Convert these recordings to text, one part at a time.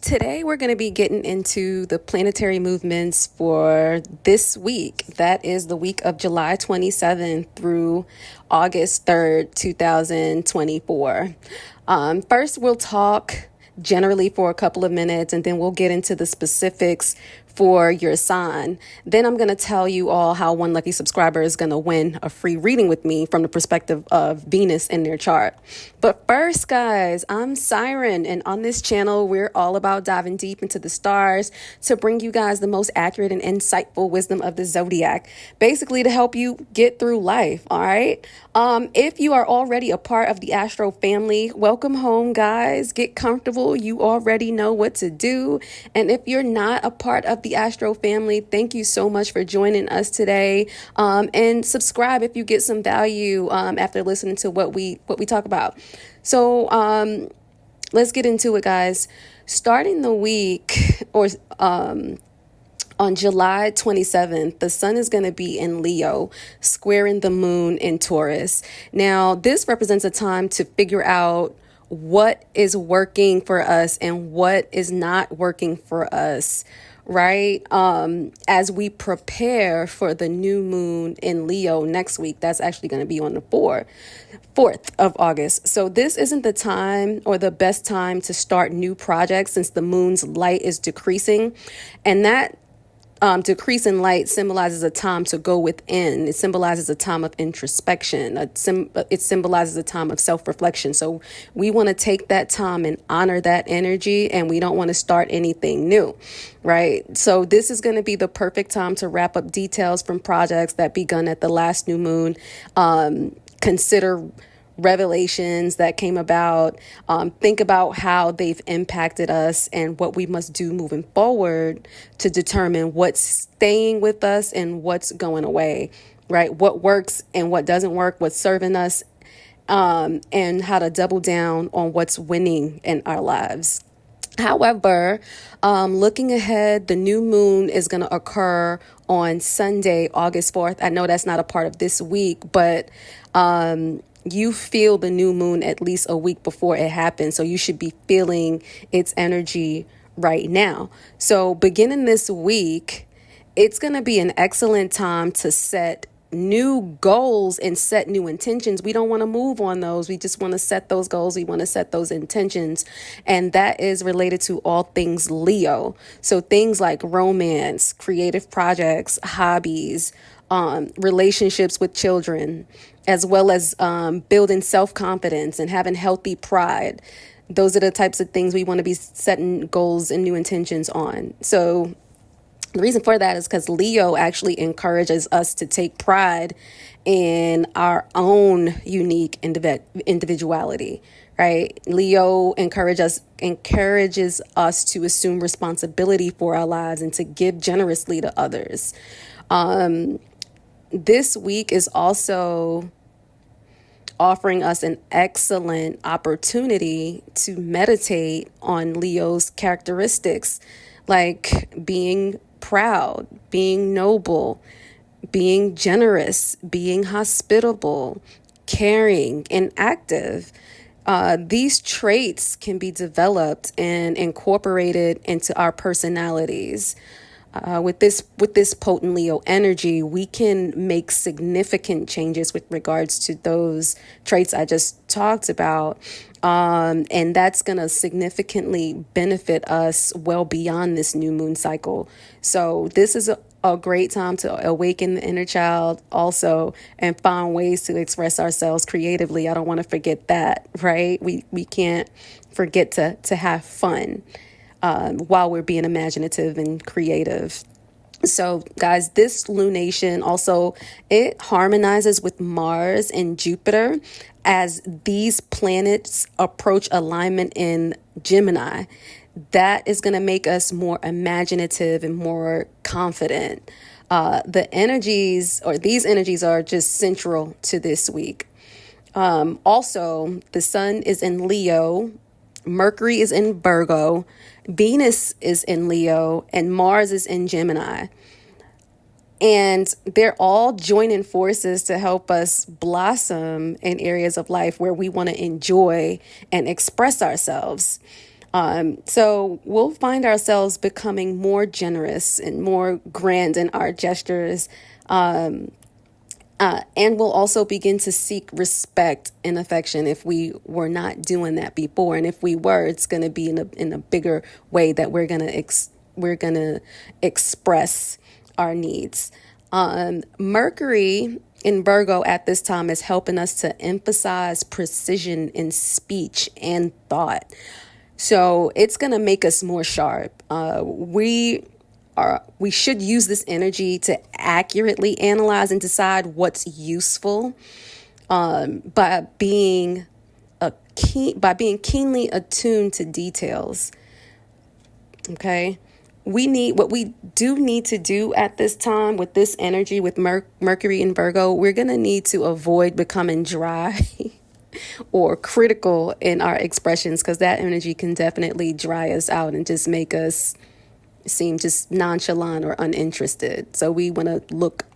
Today, we're going to be getting into the planetary movements for this week. That is the week of July 27th through August 3rd, 2024. First, we'll talk generally for a couple of minutes, and then we'll get into the specifics for your sign. Then I'm going to tell you all how one lucky subscriber is going to win a free reading with me from the perspective of Venus in their chart. But first, guys, I'm Siren, and on this channel, we're all about diving deep into the stars to bring you guys the most accurate and insightful wisdom of the zodiac, basically to help you get through life. All right. If you are already a part of the Astro family, welcome home, guys. Get comfortable. You already know what to do. And if you're not a part of the Astro family, thank you so much for joining us today. And subscribe if you get some value after listening to what we talk about. So let's get into it, guys. Starting the week on July 27th, the sun is going to be in Leo, squaring the moon in Taurus. Now, this represents a time to figure out what is working for us and what is not working for us, right? As we prepare for the new moon in Leo next week. That's actually going to be on the 4th of August. So this isn't the time or the best time to start new projects since the moon's light is decreasing. And that decrease in light symbolizes a time to go within. It symbolizes a time of introspection. It symbolizes a time of self-reflection. So we want to take that time and honor that energy, and we don't want to start anything new, right? So this is going to be the perfect time to wrap up details from projects that begun at the last new moon. Consider revelations that came about. Think about how they've impacted us and what we must do moving forward to determine what's staying with us and what's going away, right? What works and what doesn't work, what's serving us, and how to double down on what's winning in our lives. However, looking ahead, the new moon is going to occur on Sunday, August 4th. I know that's not a part of this week, but you feel the new moon at least a week before it happens. So you should be feeling its energy right now. So beginning this week, it's going to be an excellent time to set new goals and set new intentions. We don't want to move on those. We just want to set those goals. We want to set those intentions. And that is related to all things Leo. So things like romance, creative projects, hobbies, relationships with children, as well as building self-confidence and having healthy pride. Those are the types of things we want to be setting goals and new intentions on. So the reason for that is because Leo actually encourages us to take pride in our own unique individuality, right? Leo encourages us to assume responsibility for our lives and to give generously to others. This week is also offering us an excellent opportunity to meditate on Leo's characteristics, like being proud, being noble, being generous, being hospitable, caring, and active. These traits can be developed and incorporated into our personalities. With this potent Leo energy, we can make significant changes with regards to those traits I just talked about. And that's going to significantly benefit us well beyond this new moon cycle. So this is a great time to awaken the inner child also and find ways to express ourselves creatively. I don't want to forget that, right? We can't forget to have fun while we're being imaginative and creative. So guys, this lunation also, it harmonizes with Mars and Jupiter as these planets approach alignment in Gemini. That is going to make us more imaginative and more confident. These energies are just central to this week. Also, the sun is in Leo, Mercury is in Virgo, Venus is in Leo, and Mars is in Gemini. And they're all joining forces to help us blossom in areas of life where we want to enjoy and express ourselves. So we'll find ourselves becoming more generous and more grand in our gestures. And we'll also begin to seek respect and affection if we were not doing that before. And if we were, it's going to be in a bigger way that we're going to express our needs. Mercury in Virgo at this time is helping us to emphasize precision in speech and thought. So it's going to make us more sharp. We should use this energy to accurately analyze and decide what's useful, by being keenly attuned to details. Okay. What we do need to do at this time with this energy, with Mercury in Virgo, we're going to need to avoid becoming dry or critical in our expressions, because that energy can definitely dry us out and just make us seem just nonchalant or uninterested. So we want to look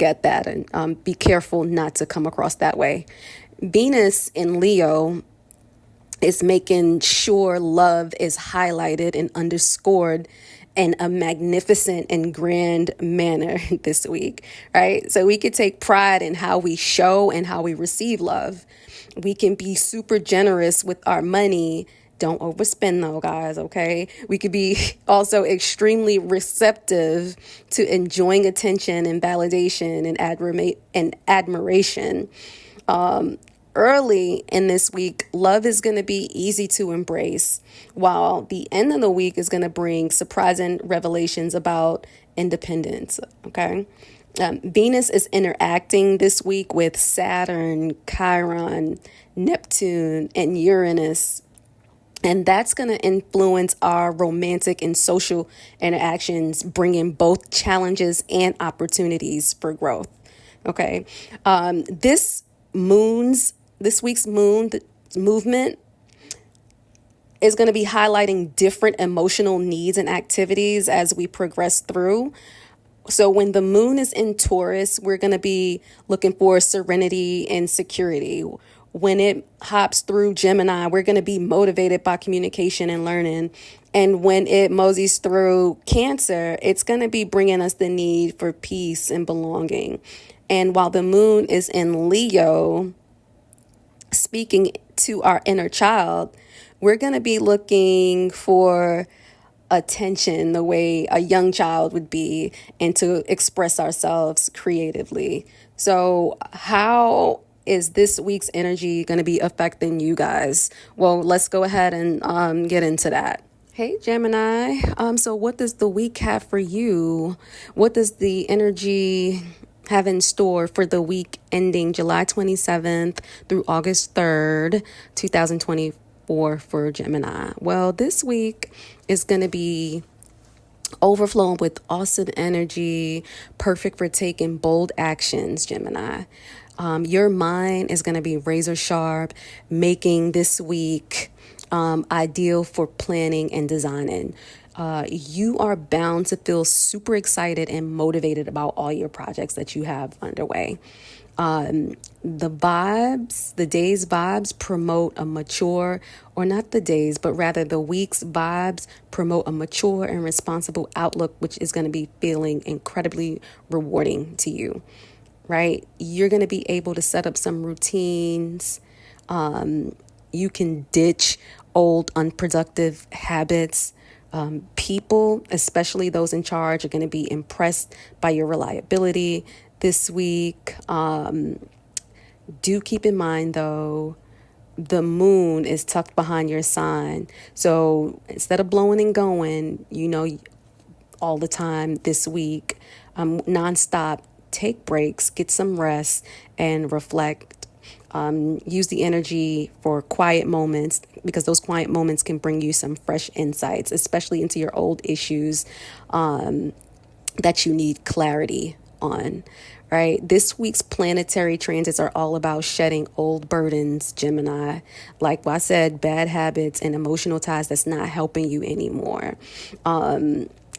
at that and be careful not to come across that way. Venus in Leo is making sure love is highlighted and underscored in a magnificent and grand manner this week, right? So we could take pride in how we show and how we receive love. We can be super generous with our money. Don't overspend though, guys, okay? We could be also extremely receptive to enjoying attention and validation and admiration. Early in this week, love is going to be easy to embrace, while the end of the week is going to bring surprising revelations about independence, okay? Venus is interacting this week with Saturn, Chiron, Neptune, and Uranus. And that's going to influence our romantic and social interactions, bringing both challenges and opportunities for growth. Okay. This week's moon movement is going to be highlighting different emotional needs and activities as we progress through. So when the moon is in Taurus, we're going to be looking for serenity and security. When it hops through Gemini, we're going to be motivated by communication and learning. And when it moseys through Cancer, it's going to be bringing us the need for peace and belonging. And while the moon is in Leo, speaking to our inner child, we're going to be looking for attention the way a young child would be, and to express ourselves creatively. So how is this week's energy going to be affecting you guys? Well, let's go ahead and get into that. Hey, Gemini. So what does the week have for you? What does the energy have in store for the week ending July 27th through August 3rd, 2024 for Gemini? Well, this week is going to be overflowing with awesome energy, perfect for taking bold actions, Gemini. Your mind is going to be razor sharp, making this week ideal for planning and designing. You are bound to feel super excited and motivated about all your projects that you have underway. The day's vibes promote a mature, or not the days, but rather the week's vibes promote a mature and responsible outlook, which is going to be feeling incredibly rewarding to you, right? You're going to be able to set up some routines. You can ditch old unproductive habits. People, especially those in charge, are going to be impressed by your reliability this week. Do keep in mind, though, the moon is tucked behind your sign. So instead of blowing and going, all the time this week, nonstop, take breaks, get some rest, and reflect. Use the energy for quiet moments, because those quiet moments can bring you some fresh insights, especially into your old issues that you need clarity on, right? This week's planetary transits are all about shedding old burdens, Gemini. Like I said, bad habits and emotional ties that's not helping you anymore.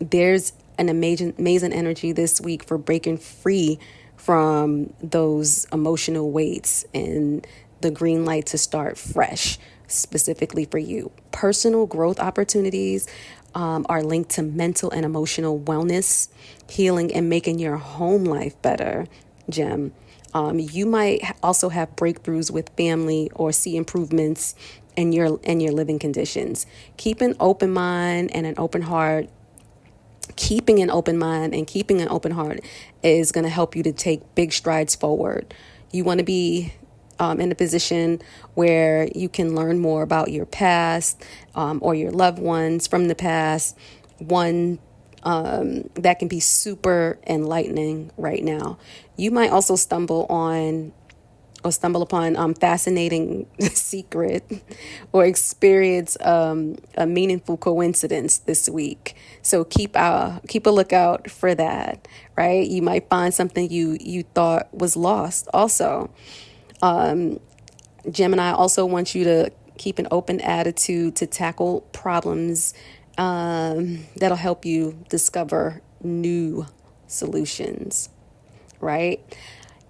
There's an amazing energy this week for breaking free from those emotional weights and the green light to start fresh. specifically for you. Personal growth opportunities are linked to mental and emotional wellness, healing, and making your home life better, Gem. You might also have breakthroughs with family or see improvements in your living conditions. Keep an open mind and an open heart. Keeping an open mind and keeping an open heart is going to help you to take big strides forward. You want to be in a position where you can learn more about your past or your loved ones from the past. One that can be super enlightening right now. You might also stumble upon fascinating secret or experience a meaningful coincidence this week. So keep a lookout for that, right? You might find something you thought was lost also. Gemini also wants you to keep an open attitude to tackle problems that'll help you discover new solutions, right?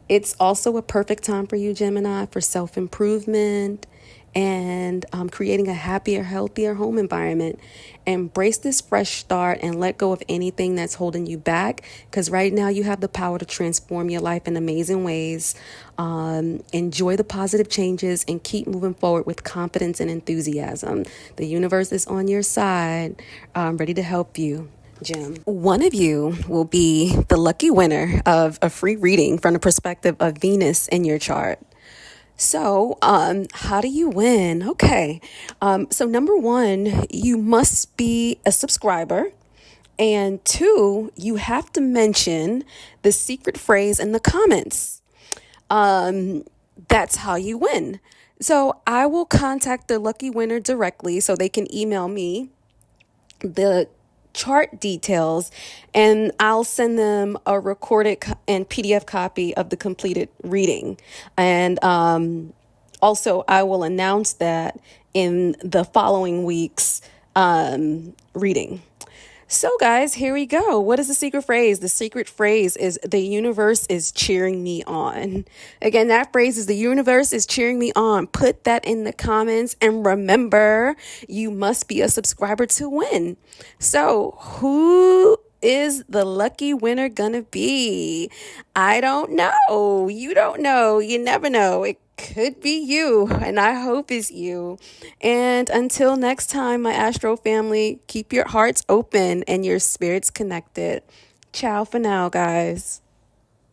It's also a perfect time for you, Gemini, for self-improvement and creating a happier, healthier home environment. Embrace this fresh start and let go of anything that's holding you back, because right now you have the power to transform your life in amazing ways. Enjoy the positive changes and keep moving forward with confidence and enthusiasm. The universe is on your side, ready to help you. Gem. One of you will be the lucky winner of a free reading from the perspective of Venus in your chart. So, how do you win? Okay. So number one, you must be a subscriber. And two, you have to mention the secret phrase in the comments. That's how you win. So I will contact the lucky winner directly so they can email me the chart details, and I'll send them a recorded and PDF copy of the completed reading. And also, I will announce that in the following week's reading. So guys, here we go. What is the secret phrase? The secret phrase is the universe is cheering me on. Again, that phrase is the universe is cheering me on. Put that in the comments, and remember, you must be a subscriber to win. So who is the lucky winner gonna be? I don't know. You don't know. You never know. It could be you, and I hope it's you. And until next time, my Astro family, keep your hearts open and your spirits connected. Ciao for now, guys.